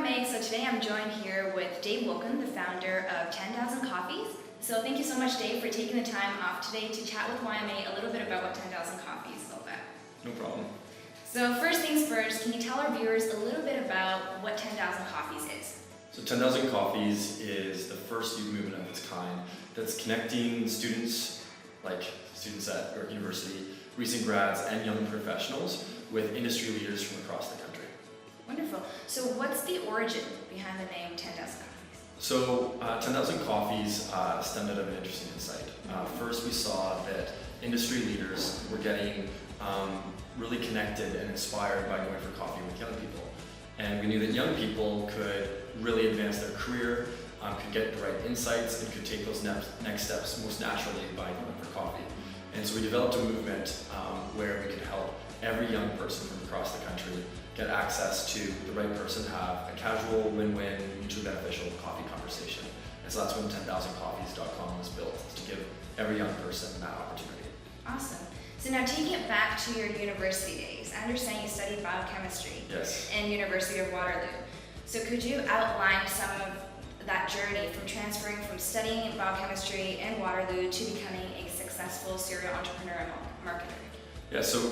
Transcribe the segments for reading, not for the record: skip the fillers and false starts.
YMA. So today I'm joined here with Dave Wilkin, the founder of 10,000 Coffees. So thank you so much, Dave, for taking the time off today to chat with YMA a little bit about what 10,000 Coffees is all about. No problem. So first things first, can you tell our viewers a little bit about what 10,000 Coffees is? So 10,000 Coffees is the first youth movement of its kind that's connecting students, like students at York University, recent grads, and young professionals with industry leaders from across the country. Wonderful. So what's the origin behind the name 10,000 Coffees? So 10,000 Coffees stemmed out of an interesting insight. First, we saw that industry leaders were getting really connected and inspired by going for coffee with young people. And we knew that young people could really advance their career, could get the right insights, and could take those next steps most naturally by going for coffee. And so we developed a movement where we could help every young person from across the country get access to the right person to have a casual, win-win, mutually beneficial coffee conversation. And so that's when 10,000coffees.com was built, to give every young person that opportunity. Awesome. So now taking it back to your university days, I understand you studied biochemistry in University of Waterloo. So could you outline some of that journey from transferring from studying biochemistry in Waterloo to becoming a successful serial entrepreneur and marketer? Yeah, so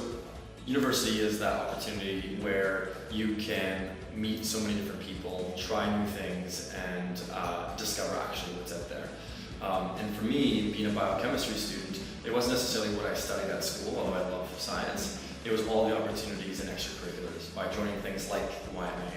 university is that opportunity where you can meet so many different people, try new things, and discover actually what's out there. And for me, being a biochemistry student, it wasn't necessarily what I studied at school, although I love science. It was all the opportunities and extracurriculars by joining things like the YMA.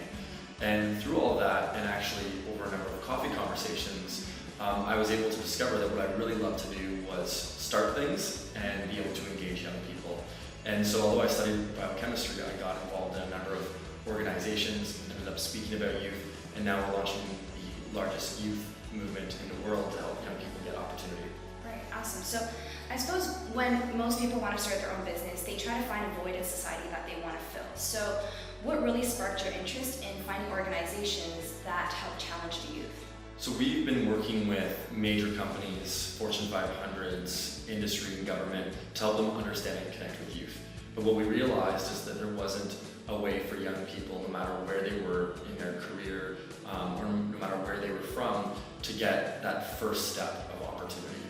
And through all of that, and actually over a number of coffee conversations, I was able to discover that what I really loved to do was start things and be able to engage young people. And so although I studied biochemistry, I got involved in a number of organizations, ended up speaking about youth, and now we're launching the largest youth movement in the world to help young people get opportunity. Right, awesome. So I suppose when most people want to start their own business, they try to find a void in society that they want to fill. So what really sparked your interest in finding organizations that help challenge the youth? So we've been working with major companies, Fortune 500s, industry and government, to help them understand and connect with youth. But what we realized is that there wasn't a way for young people, no matter where they were in their career, or no matter where they were from, to get that first step of opportunity.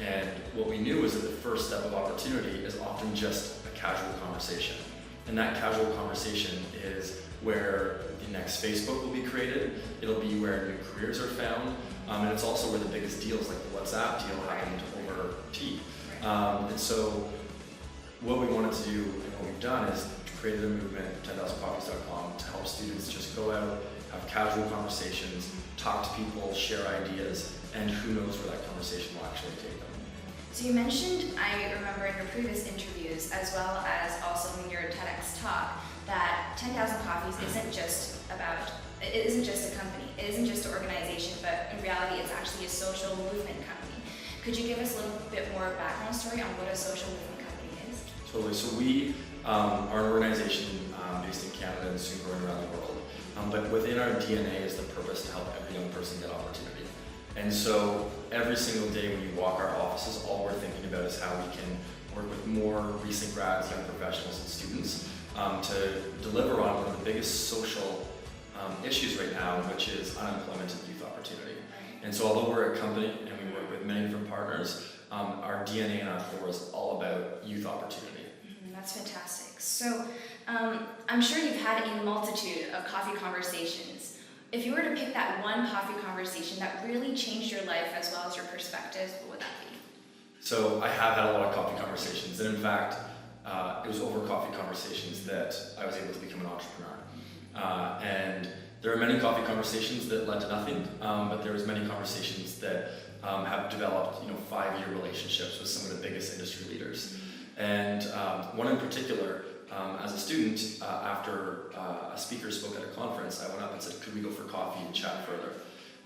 And what we knew was that the first step of opportunity is often just a casual conversation. And that casual conversation is where the next Facebook will be created, it'll be where new careers are found, and it's also where the biggest deals like the WhatsApp deal happened over tea. And so what we wanted to do and what we've done is created a movement, 10,000coffees.com, to help students just go out, have casual conversations, talk to people, share ideas, and who knows where that conversation will actually take them. So you mentioned, I remember in your previous interviews, as well as also in your TEDx talk, that 10,000 Coffees isn't just a company, it isn't just an organization, but in reality it's actually a social movement company. Could you give us a little bit more background story on what a social movement company is? Totally. So we are an organization based in Canada and soon growing around the world. But within our DNA is the purpose to help every young person get opportunity. And so every single day when you walk our offices, all we're thinking about is how we can work with more recent grads, young professionals, and students to deliver on one of the biggest social issues right now, which is unemployment and youth opportunity. And so although we're a company and we work with many different partners, our DNA and our core is all about youth opportunity. That's fantastic. So I'm sure you've had a multitude of coffee conversations. If you were to pick that one coffee conversation that really changed your life as well as your perspective, what would that be? So I have had a lot of coffee conversations, and in fact, it was over coffee conversations that I was able to become an entrepreneur. And there are many coffee conversations that led to nothing, but there was many conversations that have developed, 5-year relationships with some of the biggest industry leaders. And one in particular, as a student, after a speaker spoke at a conference, I went up and said, could we go for coffee and chat further?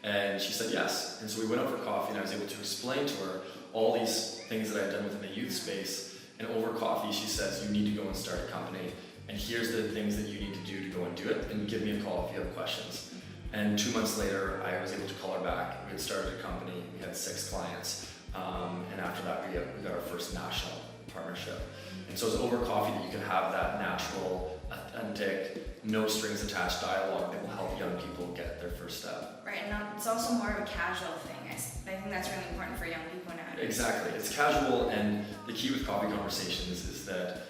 And she said yes. And so we went out for coffee, and I was able to explain to her all these things that I'd done within the youth space. And over coffee, she says, you need to go and start a company. And here's the things that you need to do to go and do it. And give me a call if you have questions. And 2 months later, I was able to call her back. We had started a company. We had 6 clients. And after that, we got our first national partnership. And so it's over coffee that you can have that natural, authentic, no strings attached dialogue that will help young people get their first step. Right, and it's also more of a casual thing. I think that's really important for young people nowadays. Exactly, it's casual, and the key with coffee conversations is that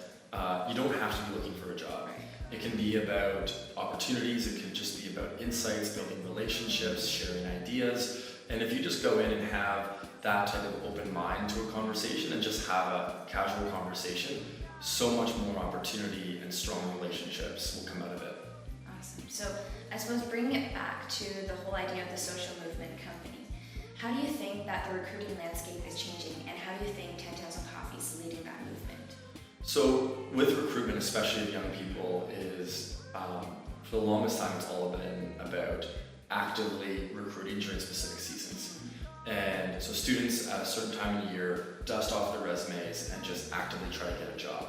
you don't have to be looking for a job. It can be about opportunities, it can just be about insights, building relationships, sharing ideas, and if you just go in and have that type of open mind to a conversation and just have a casual conversation, so much more opportunity and strong relationships will come out of it. Awesome. So I suppose bringing it back to the whole idea of the social movement company, how do you think that the recruiting landscape is changing, and how do you think 10,000 Coffee is leading that movement? So with recruitment, especially of young people, is for the longest time it's all been about actively recruiting during specific seasons. And so students at a certain time of the year dust off their resumes and just actively try to get a job.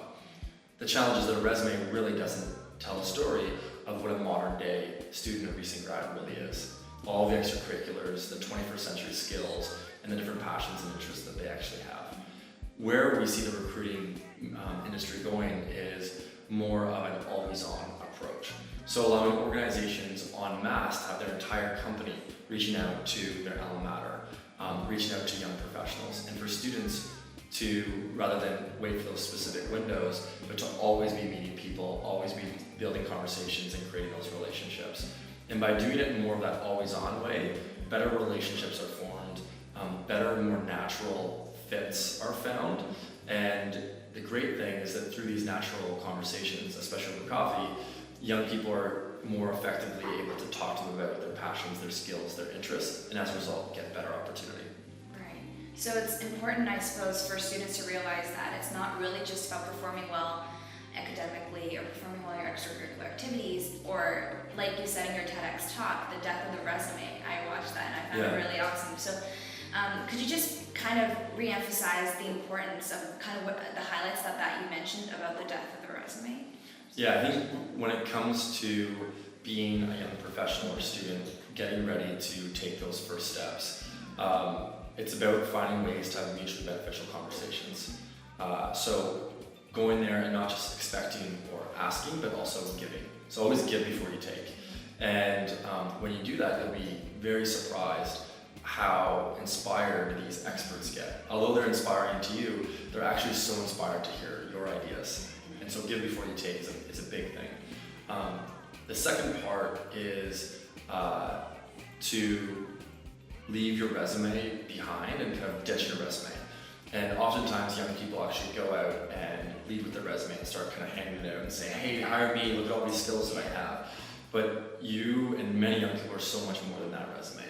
The challenge is that a resume really doesn't tell a story of what a modern day student or recent grad really is. All the extracurriculars, the 21st century skills, and the different passions and interests that they actually have. Where we see the recruiting industry going is more of an always-on approach. So allowing organizations en masse to have their entire company reaching out to their alma mater, reaching out to young professionals, and for students to, rather than wait for those specific windows, but to always be meeting people, always be building conversations and creating those relationships. And by doing it in more of that always-on way, better relationships are formed, better and more natural fits are found. And the great thing is that through these natural conversations, especially with coffee, young people are more effectively able to talk to them about their passions, their skills, their interests, and as a result, get better opportunity. Right. So it's important, I suppose, for students to realize that it's not really just about performing well academically or performing well in your extracurricular activities, or like you said in your TEDx talk, the death of the resume. I watched that and I found it really awesome. So could you just kind of re-emphasize the importance of kind of what the highlights that you mentioned about the death of the resume? Yeah, I think when it comes to being a young professional or student, getting ready to take those first steps, it's about finding ways to have mutually beneficial conversations. So going there and not just expecting or asking, but also giving. So always give before you take. And when you do that, you'll be very surprised how inspired these experts get. Although they're inspiring to you, they're actually so inspired to hear your ideas. And so give before you take is a big thing. The second part is to leave your resume behind and kind of ditch your resume. And oftentimes young people actually go out and lead with their resume and start kind of handing it out and saying, hey, hire me, look at all these skills that I have. But you and many young people are so much more than that resume.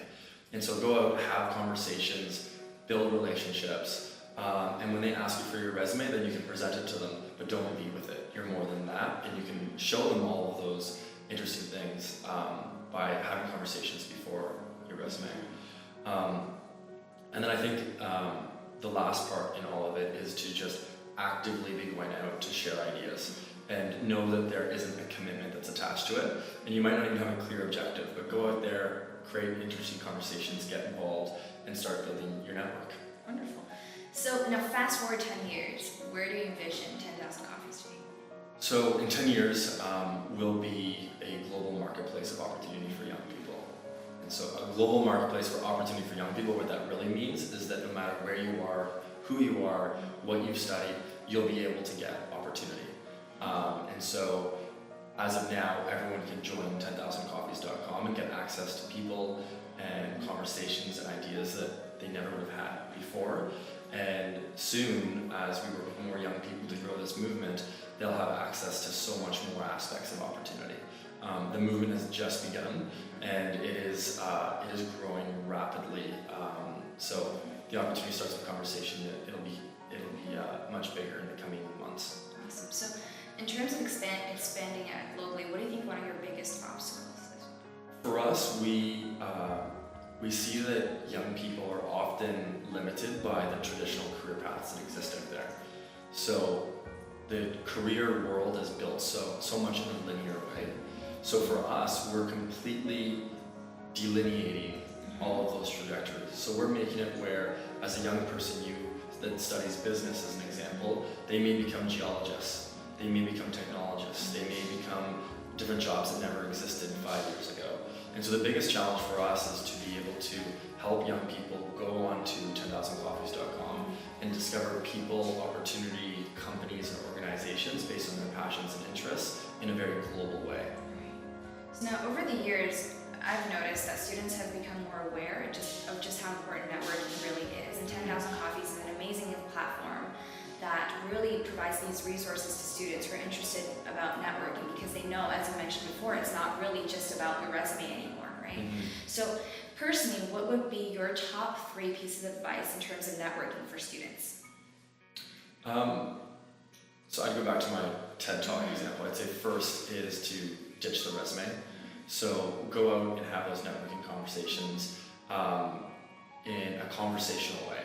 And so go out, have conversations, build relationships, and when they ask you for your resume, then you can present it to them, but don't lead with it. You're more than that, and you can show them all of those interesting things by having conversations before your resume. And then I think the last part in all of it is to just actively be going out to share ideas and know that there isn't a commitment that's attached to it. And you might not even have a clear objective, but go out there, create interesting conversations, get involved, and start building your network. Wonderful. So now fast forward 10 years, where do you envision 10,000 Coffees to be? So in 10 years, we'll be a global marketplace of opportunity for young people. And so a global marketplace for opportunity for young people, what that really means is that no matter where you are, who you are, what you've studied, you'll be able to get opportunity. And so as of now, everyone can join 10,000coffees.com and get access to people and conversations and ideas that they never would have had before. And soon, as we work with more young people to grow this movement, they'll have access to so much more aspects of opportunity. The movement has just begun, and it is growing rapidly. So the opportunity starts with conversation. It'll be much bigger in the coming months. Awesome. So in terms of expanding it globally, what do you think one of your biggest obstacles is? For us, we see that young people are often limited by the traditional career paths that exist out there. So the career world is built so much in a linear way. So for us, we're completely delineating all of those trajectories. So we're making it where, as a young person that studies business, as an example, they may become geologists, they may become technologists, they may become different jobs that never existed 5 years ago. And so the biggest challenge for us is to be able to help young people go on to 10,000coffees.com and discover people, opportunity, companies, and organizations based on their passions and interests in a very global way. So now, over the years, I've noticed that students have become more aware of just how important networking really is. And 10,000 Coffees is an amazing platform that really provides these resources to students who are interested about networking, because they know, as I mentioned before, it's not really just about your resume anymore, right? So personally, what would be your top 3 pieces of advice in terms of networking for students? So I'd go back to my TED Talk example. I'd say first is to ditch the resume. So go out and have those networking conversations in a conversational way.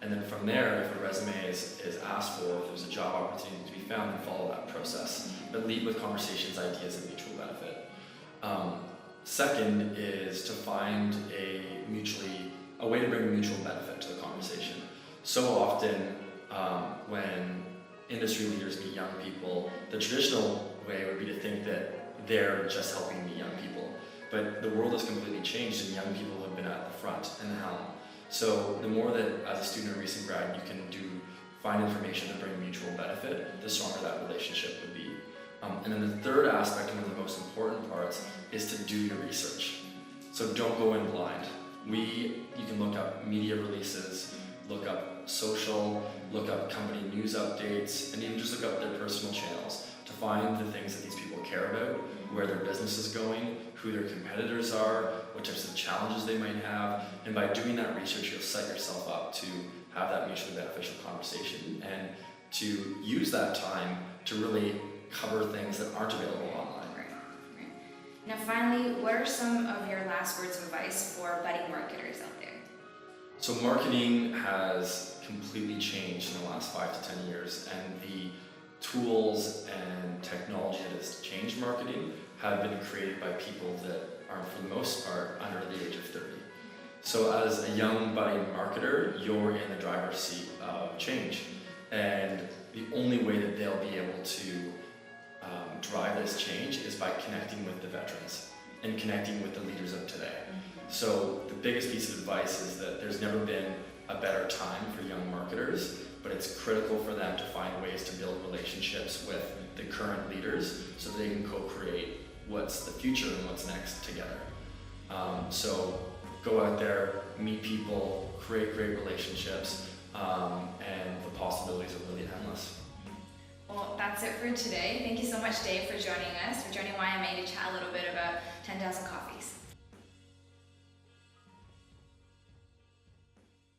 And then from there, if a resume is asked for, if there's a job opportunity to be found, then follow that process. But lead with conversations, ideas, and mutual benefit. Second is to find a way to bring mutual benefit to the conversation. So often, when industry leaders meet young people, the traditional way would be to think that they're just helping meet young people. But the world has completely changed, and young people have been at the front and the helm. So the more that, as a student or recent grad, you can find information to bring mutual benefit, the stronger that relationship would be. And then the third aspect, and one of the most important parts, is to do your research. So don't go in blind. You can look up media releases, look up social, look up company news updates, and even just look up their personal channels to find the things that these people care about, where their business is going, who their competitors are, what types of challenges they might have. And by doing that research, you'll set yourself up to have that mutually beneficial conversation and to use that time to really cover things that aren't available online. Right. Now finally, what are some of your last words of advice for budding marketers out there? So marketing has completely changed in the last 5 to 10 years, and the tools and technology that has changed marketing have been created by people that are, for the most part, under the age of 30. So as a young budding marketer, you're in the driver's seat of change, and the only way that they'll be able to drive this change is by connecting with the veterans and connecting with the leaders of today. So the biggest piece of advice is that there's never been a better time for young marketers, but it's critical for them to find ways to build relationships with the current leaders so that they can co-create what's the future and what's next together. So go out there, meet people, create great relationships, and the possibilities are really endless. Well, that's it for today. Thank you so much, Dave, for joining us, for joining YMA to chat a little bit about 10,000 Coffees.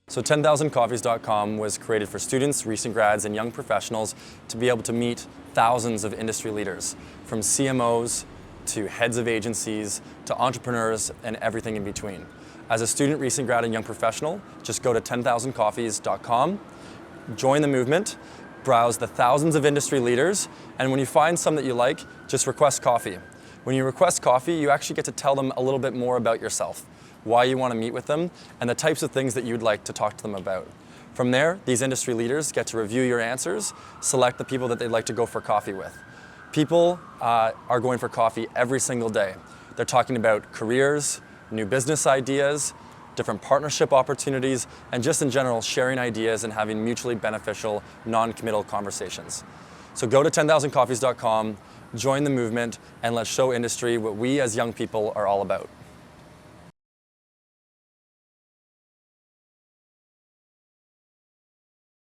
So 10,000coffees.com was created for students, recent grads, and young professionals to be able to meet thousands of industry leaders, from CMOs to heads of agencies to entrepreneurs and everything in between. As a student, recent grad, and young professional, just go to 10,000coffees.com, join the movement, browse the thousands of industry leaders, and when you find some that you like, just request coffee. When you request coffee, you actually get to tell them a little bit more about yourself, why you want to meet with them, and the types of things that you'd like to talk to them about. From there, these industry leaders get to review your answers, select the people that they'd like to go for coffee with. People are going for coffee every single day. They're talking about careers, new business ideas, different partnership opportunities, and just in general, sharing ideas and having mutually beneficial, non-committal conversations. So go to 10,000coffees.com, join the movement, and let's show industry what we as young people are all about.